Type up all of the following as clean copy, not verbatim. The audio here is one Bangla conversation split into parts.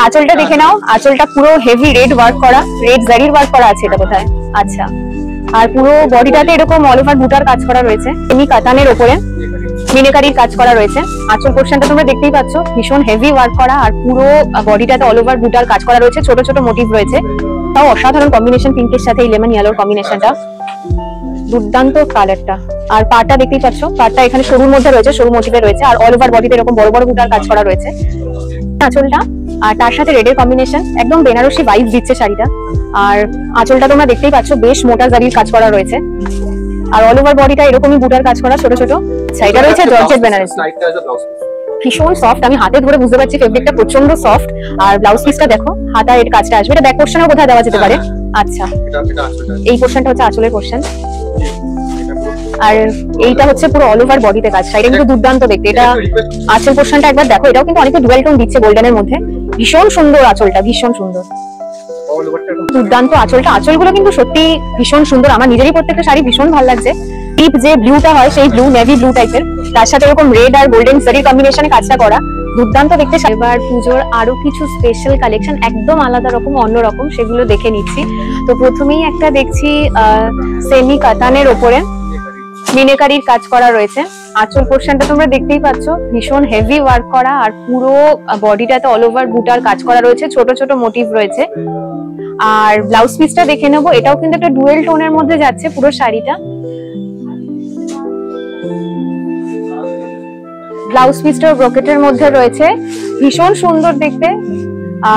আঁচলটা দেখে নাও, আঁচলটা পুরো হেভি রেড ওয়ার্ক করা, রেড জারির ওয়ার্ক করা আছে। এটা কোথায়? আচ্ছা, আর পুরো বডিটাতে এরকম অল ওভার বুটার কাজ করা রয়েছে, এমনি কাতানের উপরে মিনেকারির কাজ করা রয়েছে। আঁচল পোর্শনটা তোমরা দেখতেই পাচ্ছ, ভীষণ হেভি ওয়ার্ক করা, আর পুরো বডিটাতে অল ওভার বুটার কাজ করা রয়েছে, ছোট ছোট মোটিভ রয়েছে। তাও অসাধারণ কম্বিনেশন, পিঙ্কের সাথে এই লেমন ইয়েলোর কম্বিনেশনটা দুর্দান্ত কালারটা। আর পাটটা দেখতেই পাচ্ছ, পাটটা এখানে সরুর মধ্যে রয়েছে, সরু মোটিভে রয়েছে, আর অল ওভার বডিতে এরকম বড় বড় বুটার কাজ করা রয়েছে আঁচলটা। আর তার সাথে রেডের কম্বিনেশন, একদম বেনারসি ভাইব দিচ্ছে শাড়িটা। আর আঁচলটা তোমরা দেখতেই পাচ্ছ, বেশ মোটা জারির কাজ করা রয়েছে, আর অল ওভার বডিটা এরকমই বুটার কাজ করা ছোট ছোট। এটা রয়েছে জর্জেট বেনারসি, ভীষণ সফট, আমি হাতে ধরে বুঝতে পারছি ফেব্রিকটা প্রচন্ড সফট। আর ব্লাউজ পিসটা দেখো, হাতা এর কাজটা আসবে, এটা ব্যাক পোর্শনেও কোথায় দেওয়া যেতে পারে। আচ্ছা, এই পোর্শনটা হচ্ছে আঁচলের পোর্শন, আর এইটা হচ্ছে পুরো অল ওভার বডিতে কাজটা। এটা কিন্তু দুর্দান্ত দেখতে। এটা আঁচল পোর্শনটা একবার দেখো, এটাও কিন্তু অনেকটা ডুয়াল টোন দিচ্ছে গোল্ডেনের মধ্যে, ভীষণ সুন্দর আঁচলটা, ভীষণ সুন্দর, দুর্দান্ত আঁচলটা। আঁচলগুলো কিন্তু সত্যি ভীষণ সুন্দর, আমার নিজেরই প্রত্যেকটা শাড়ি ভীষণ ভালো লাগছে। ডিপ যে ব্লুটা হয়, সেই ব্লু, নেভি ব্লু টাইপের, তার সাথে এরকম রেড আর গোল্ডেন জারির কম্বিনেশনে কাজটা করা, দুর্দান্ত দেখতে। এবার পুজোর আরো কিছু স্পেশাল কালেকশন, একদম আলাদা রকম, অন্যরকম, সেগুলো দেখে নিচ্ছি। তো প্রথমেই একটা দেখছি সেমি কাতানের ওপরে মিনেকারির কাজ করা রয়েছে। আঁচল পোর্শনটা তোমরা দেখতেই পাচ্ছ, ভীষণ হেভি ওয়ার্ক করা, আর পুরো বডিটাতে অল ওভার বুটার কাজ করা রয়েছে, ছোট ছোট মোটিভ রয়েছে। আর ব্লাউজ পিসটা দেখে নেবো, এটাও কিন্তু একটা ডুয়েল টোনের মধ্যে যাচ্ছে পুরো শাড়িটা। ব্লাউজ পিসটা ব্রোকেটের মধ্যে রয়েছে, ভীষণ সুন্দর দেখতে।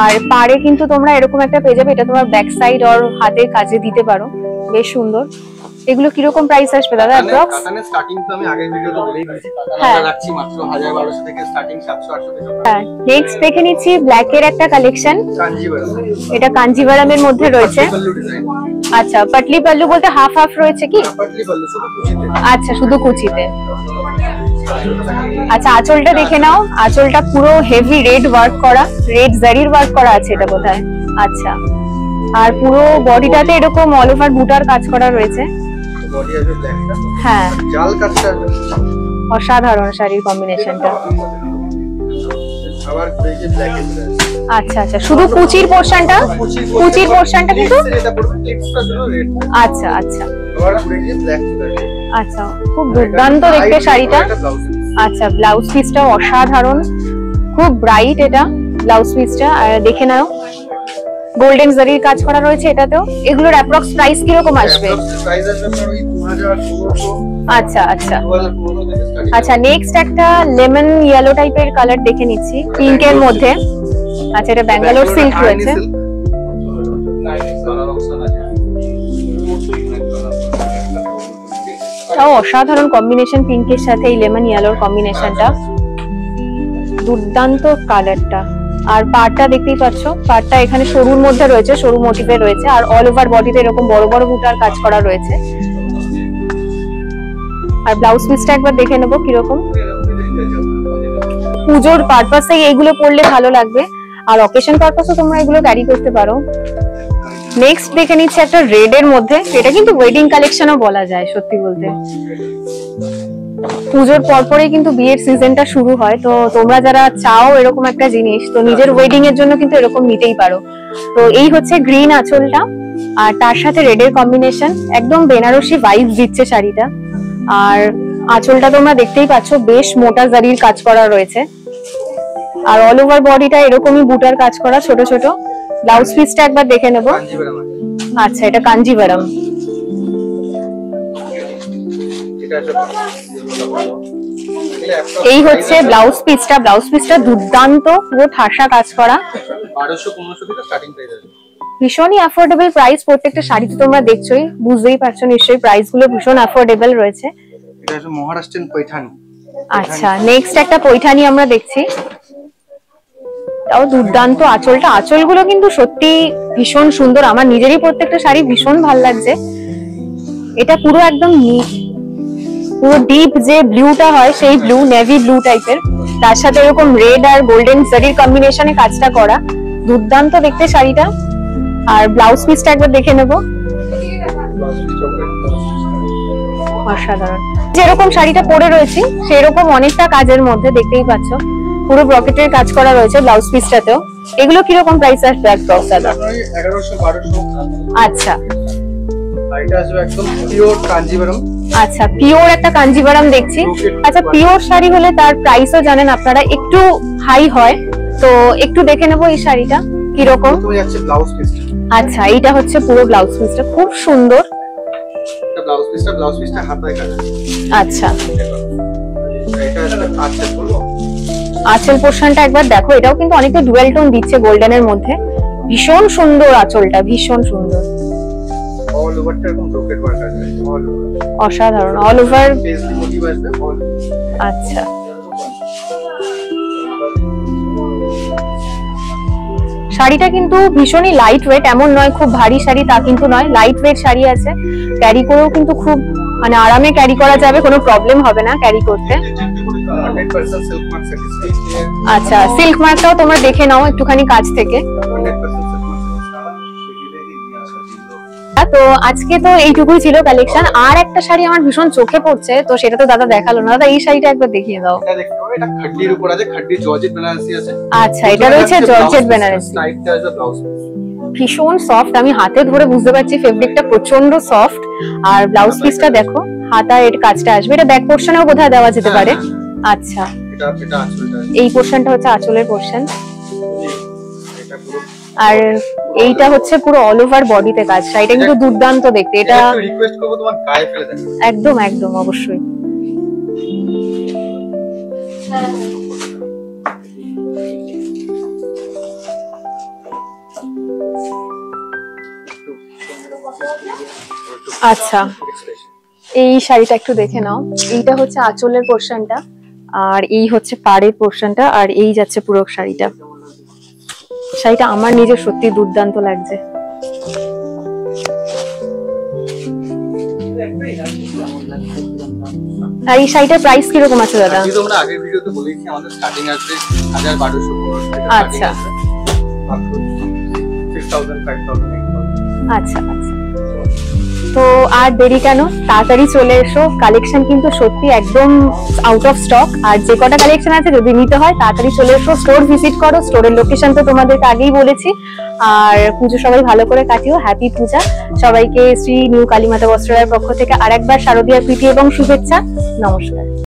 আর পাড়ে কিন্তু তোমরা এরকম একটা পেয়ে যাবে, এটা তোমার ব্যাক সাইড আর হাতের কাজে দিতে পারো, বেশ সুন্দর। এগুলো কিরকম প্রাইস আসবে দাদা? অ্যাপ্রক্স কাতানের স্টার্টিং তো আমি আগের ভিডিওতে বলেই দিয়েছি, আমরা রাখছি মাত্র 1000-1200 থেকে স্টার্টিং 700-800 থেকে। হ্যাঁ, নেক্সট দেখে নিচ্ছি ব্ল্যাক এর একটা কালেকশন, কাঞ্জিভারাম। এটা কাঞ্জিভারামের মধ্যে রয়েছে। আচ্ছা, পাটলি পাল্লু বলতে হাফ হাফ রয়েছে কি? পাটলি পাল্লু শুধু কুচিতে। আচ্ছা, শুধু কুচিতে। আচ্ছা, আঁচলটা দেখে নাও, আঁচলটা পুরো হেভি রেড ওয়ার্ক করা, রেড জারির ওয়ার্ক করা আছে। এটা কোথায়? আচ্ছা, আর পুরো বডিটাতে এরকম অল ওভার বুটার কাজ করা রয়েছে। বডি আছে ব্ল্যাকটা, হ্যাঁ, জাল কাজটা অসাধারণ শাড়ির কম্বিনেশনটা। আবার এই যে ব্ল্যাক এর। আচ্ছা আচ্ছা, শুধু কুচির পোরশনটা, কুচির পোরশনটা কিন্তু এটা পড়বে টিপসটা হলো রেড। আচ্ছা আচ্ছা, আবার পুরো যে ব্ল্যাক কালার। আচ্ছা, খুব দুর্দান্ত দেখতে শাড়িটা। আচ্ছা, ব্লাউজ পিসটাও অসাধারণ, খুব ব্রাইট এটা ব্লাউজ পিসটা। আর দেখে নাও, গোল্ডেন জারির কাজ করা রয়েছে এটাতেও। এগুলোর অ্যাপ্রক্স প্রাইস কি রকম আসবে? প্রাইস আসবে ওই 2000-1500। আচ্ছা আচ্ছা 2015 থেকে স্টার্ট। আচ্ছা, নেক্সট একটা লেমন ইয়েলো টাইপের কালার দেখে নিচ্ছি, পিঙ্কের মধ্যে। আচ্ছা, এটা ব্যাঙ্গালোর সিল্ক রয়েছে। তাও অসাধারণ কম্বিনেশন, পিঙ্কের সাথে এই লেমন ইয়েলোর কম্বিনেশনটা, দুর্দান্ত কালারটা। আর পাড়টা দেখতেই পাচ্ছ, পাড়টা এখানে সরুর মধ্যে রয়েছে, সরু মোটিভে রয়েছে, আর অল ওভার বডিতে এরকম বড় বড় বুটার কাজ করা রয়েছে। আর ব্লাউজ পিসটা একবার দেখে নেবো কিরকম। পুজোর পারপাসে এইগুলো পরলে ভালো লাগবে, আর অকেশন পারপাসে তোমরা এগুলো ক্যারি করতে পারো। নেক্সট দেখে নিচ্ছে একটা রেড এর মধ্যে, এটা কিন্তু ওয়েডিং কালেকশনও বলা যায় সত্যি বলতে। পুজোর পরপরই কিন্তু বিয়ের সিজনটা শুরু হয়, তো তোমরা যারা চাও এরকম একটা জিনিস, তো নিজের ওয়েডিং এর জন্য কিন্তু এরকম নিতেই পারো। তো এই হচ্ছে গ্রিন আঁচলটা, আর তার সাথে রেড এর কম্বিনেশন, একদম বেনারসি ভাইব দিচ্ছে শাড়িটা। আর আঁচলটা তোমরা দেখতেই পাচ্ছ, বেশ মোটা জারির কাজ করা রয়েছে, আর অল ওভার বডিটা এরকমই বুটার কাজ করা ছোট ছোট। ব্লাউজ পিসটা একবার দেখে নেবো। আচ্ছা, এটা কাঞ্জিভারাম। এই হচ্ছে ব্লাউজ পিসটা, ব্লাউজ পিসটা দুর্দান্ত, পুরো ঠাসা কাজ করা, 1200-1500 থেকে স্টার্টিং প্রাইস আছে। ভীষণই অ্যাফোর্ডেবল প্রাইস। প্রত্যেকটা শাড়িতে তোমরা দেখছোই, বুঝতেই পারছো নিশ্চয়ই, প্রাইস গুলো ভীষণ অ্যাফোর্ডেবল রয়েছে। এটা হচ্ছে মহারাষ্ট্রিয়ান পৈঠানি। আচ্ছা, নেক্সট একটা পৈঠানি আমরা দেখছি, তাও দুর্দান্ত আঁচলটা। আঁচলগুলো কিন্তু সত্যি ভীষণ সুন্দর, আমার নিজেরই প্রত্যেকটা শাড়ি ভীষণ ভালো লাগছে। এটা পুরো একদম পুরো ডিপ যে ব্লুটা হয়, সেই ব্লু, নেভি ব্লু টাইপের, তার সাথে এরকম রেড আর গোল্ডেন জারির কম্বিনেশনে কাজটা করা, দুর্দান্ত দেখতে শাড়িটা। আর ব্লাউজ পিসটা একবার দেখে নেবো, অসাধারণ। যেরকম শাড়িটা পরে রয়েছি সেরকম অনেকটা কাজের মধ্যে, দেখতেই পাচ্ছ। পুরো ব্রকেটের কাজ করা রয়েছে ব্লাউজ পিসটাতেও। এগুলো কিরকম প্রাইস আসবে অ্যাপ্রক্স দাদা? 1100-1200। আচ্ছা এটা আসবে একদম পিওর কাঞ্জিভারম। আচ্ছা, পিওর একটা কাঞ্জিভারাম দেখছি। আচ্ছা, পিওর শাড়ি হলে তার প্রাইসও জানেন আপনারা একটু হাই হয়, তো একটু দেখে নেবো এই শাড়িটা কিরকম। তুমি যাচ্ছে ব্লাউজ পিসটা। আচ্ছা, এইটা হচ্ছে পুরো ব্লাউজ পিসটা, খুব সুন্দর। এটা ব্লাউজ পিসটা হাতায় কাজ। আচ্ছা, এটা আচ্ছা বলবো আঁচল পোর্শনটা একবার দেখো, এটাও কিন্তু অনেকটা ডুয়াল টোন দিচ্ছে গোল্ডেনের মধ্যে। ভীষণ সুন্দর আঁচলটা, ভীষণ সুন্দর। অল ওভারটা এরকম ব্রোকেট ওয়ার্ক আছে, অল ওভার অসাধারণ, অল ওভার। পেজলি মোটিভ আসবে অল। আচ্ছা, শাড়িটা কিন্তু ভীষণই লাইট ওয়েট, এমন নয় খুব ভারী শাড়ি তা কিন্তু নয়, লাইট ওয়েট শাড়ি আছে। ক্যারি করেও কিন্তু খুব মানে আরামে ক্যারি করা যাবে, কোনো প্রবলেম হবে না ক্যারি করতে। 100% সিল্ক মার্ক স্যাটিসফাইড। আচ্ছা, সিল্ক মার্কটাও তোমরা দেখে নাও একটুখানি কাছ থেকে। 100% সিল্ক মার্ক। তো আজকে তো এইটুকুই ছিল কালেকশন। আর একটা শাড়ি আমার ভীষণ চোখে পড়ছে, তো সেটা তো দাদা দেখালো না। দাদা এই শাড়িটা একবার দেখিয়ে দাও। এটা দেখতে পারো, এটা খাড্ডির উপর আছে, খাড্ডি জর্জেট বেনারসি আছে। আচ্ছা, এটা রয়েছে জর্জেট বেনারসি। স্টাইলটা আছে ব্লাউজ। ভীষণ সফট, আমি হাতে ধরে বুঝতে পারছি ফেব্রিকটা প্রচন্ড সফট। আর ব্লাউজ পিসটা দেখো, হাতায় এর কাজটা আসবে। এটা ব্যাক পোর্শনেও বোধহয় দেওয়া যেতে পারে। আচ্ছা, এটা আঁচলটা। এই পোর্শনটা হচ্ছে আঁচলের পোর্শন, এটা পুরো। আর এইটা হচ্ছে পুরো অল ওভার বডিতে কাজ। শাড়িটা কিন্তু দুর্দান্ত দেখতে। এটা একটু রিকোয়েস্ট করব তোমার গায়ে ফেলে দেখো। একদম একদম অবশ্যই। আচ্ছা, এই শাড়িটা একটু দেখে নাও। এইটা হচ্ছে আঁচলের পোর্শনটা, আর এই হচ্ছে পাড়ের পোর্শনটা, আর এই যাচ্ছে পুরো শাড়িটা। শাড়িটা আমার নিজের সত্যি দুর্দান্ত লাগছে। আর এই শাড়িটার প্রাইস কিরকম আছে দাদা? আমি তোমরা আগের ভিডিওতে বলেছি আমাদের স্টার্টিং আছে 1250 থেকে। আচ্ছা, 6000 5000। আচ্ছা আচ্ছা, তো আর দেরি কেন, তাড়াতাড়ি চলে এসো। কালেকশন কিন্তু সত্যি একদম আউট অফ স্টক। আর যে কটা কালেকশন আছে যদি নিতে হয় তাড়াতাড়ি চলে এসো, স্টোর ভিজিট করো। স্টোরের লোকেশন তো তোমাদেরকে আগেই বলেছি। আর পুজো সবাই ভালো করে কাটিও, হ্যাপি পূজা সবাইকে। শ্রী নিউ কালীমাতা বস্ত্রালয়ের পক্ষ থেকে আরেকবার শারদীয়ার প্রীতি এবং শুভেচ্ছা। নমস্কার।